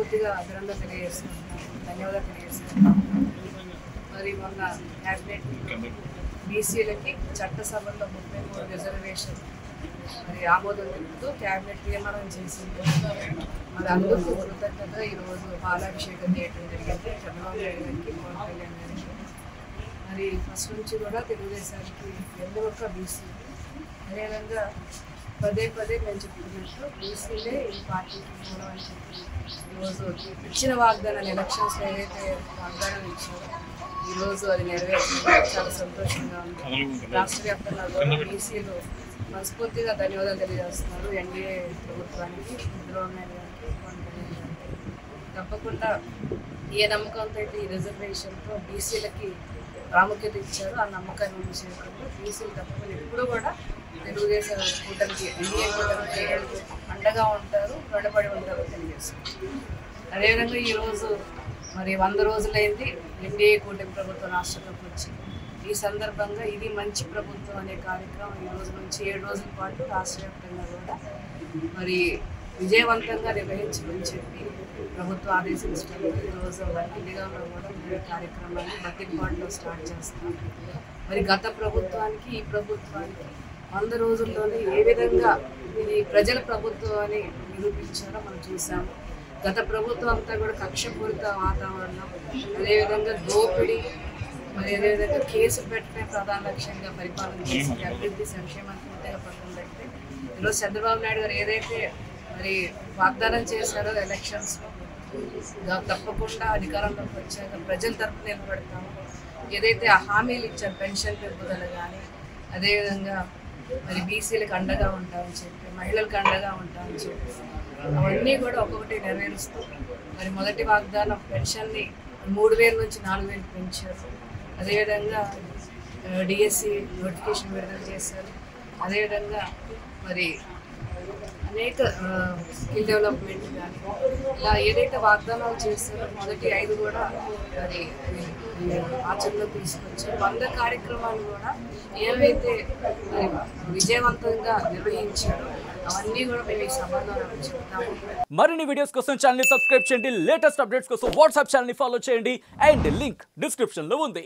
మనస్ఫూర్తిగా అభినందన తెలియజేస్తున్నాను, ధన్యవాదాలు తెలియజేస్తున్నాను. మరి మొన్న క్యాబినెట్ బీసీలకి చట్టసభల్లో 33 రిజర్వేషన్ మరి ఆమోదం తెలుపుతూ క్యాబినెట్ తీర్మానం చేసింది. మరి అందుకు కృతజ్ఞతగా ఈరోజు పాలాభిషేకం చేయడం జరిగింది చంద్రబాబు నాయుడు గారికి, పవన్ కళ్యాణ్ గారికి. మరి ఫస్ట్ నుంచి కూడా తెలుగుదేశానికి ఎందుకు బీసీ అదేవిధంగా పదే మేము చెప్తున్నట్టు బీసీలే ఈ పార్టీకి మూలం అని చెప్పి ఈరోజు ఇచ్చిన వాగ్దానాలు ఎలక్షన్స్లో ఏదైతే వాగ్దానం ఇచ్చారో ఈరోజు అది నెరవేర్చడం చాలా సంతోషంగా ఉంది. రాష్ట్ర వ్యాప్తంగా కూడా బీసీలు మనస్ఫూర్తిగా ధన్యవాదాలు తెలియజేస్తున్నారు ఎన్డీఏ ప్రభుత్వానికి, చంద్రబాబు నాయుడు గారికి, పవన్ కళ్యాణ్ గారికి. తప్పకుండా ఏ నమ్మకంతో అయితే ఈ రిజర్వేషన్తో బీసీలకి ప్రాముఖ్యత ఇచ్చారు ఆ నమ్మకాన్ని విషయంలో బీసీలు తప్పకుండా ఎప్పుడు కూడా తెలుగుదేశం కూటమికి, ఎన్డీఏ కూటమికి అండగా ఉంటారు, రుణపడి ఉంటారు తెలియజేస్తారు. అదేవిధంగా ఈరోజు మరి 100 రోజులైంది ఎన్డీఏ కూటమి ప్రభుత్వం రాష్ట్రంలోకి వచ్చి. ఈ సందర్భంగా ఇది మంచి ప్రభుత్వం అనే కార్యక్రమం ఈ రోజు నుంచి 7 రోజుల పాటు రాష్ట్ర వ్యాప్తంగా కూడా మరి విజయవంతంగా నిర్వహించమని చెప్పి ప్రభుత్వం ఆదేశించడంతో ఈరోజు ఢిల్లీలో కూడా ఈ కార్యక్రమాన్ని బతిపాడులో స్టార్ట్ చేస్తాం. మరి గత ప్రభుత్వానికి ఈ ప్రభుత్వానికి 100 రోజుల్లోనే ఏ విధంగా ఇది ప్రజల ప్రభుత్వం అని నిరూపించారో మనం చూసాము. గత ప్రభుత్వం అంతా కూడా కక్షపూరిత వాతావరణం, అదేవిధంగా దోపిడీ, మరి అదేవిధంగా కేసులు పెట్టడమే ప్రధాన లక్ష్యంగా పరిపాలన చేసి అభివృద్ధి సంక్షేమాన్ని పూర్తిగా పక్కన పెడితే ఈరోజు చంద్రబాబు నాయుడు గారు ఏదైతే మరి వాగ్దానం చేశారో ఎలక్షన్స్లో తప్పకుండా అధికారంలోకి వచ్చాక ప్రజల తరపున నిలబడతాము. ఏదైతే ఆ హామీలు ఇచ్చారు పెన్షన్ పెంపుదల కానీ, అదేవిధంగా మరి బీసీలకు అండగా ఉంటామని చెప్పి, మహిళలకు అండగా ఉంటామని చెప్పి అవన్నీ కూడా ఒక్కొక్కటి నెరవేరుస్తూ మరి మొదటి వాగ్దానం పెన్షన్ని 3000 నుంచి 4000 పెంచారు. అదేవిధంగా డిఎస్సి నోటిఫికేషన్ విడుదల చేశారు. అదేవిధంగా మరి అనేక స్కిల్ డెవలప్మెంట్ కానీ ఇలా ఏదైతే వాగ్దానాలు చేస్తారో మొదటి 5 కూడా మరి ఆచరణలో తీసుకొచ్చారు. 100 కార్యక్రమాలు కూడా ఏవైతే మరి విజయవంతంగా నిర్వహించారో అవన్నీ కూడా మేము ఈ సభలో చెప్తాము. మరిన్ని వీడియోస్ కోసం ఛానల్ ని సబ్స్క్రైబ్ చేయండి, లేటెస్ట్ అప్డేట్స్ కోసం వాట్సాప్ ఛానల్ ని ఫాలో చేయండి అండ్ లింక్ డిస్క్రిప్షన్ లో ఉంది.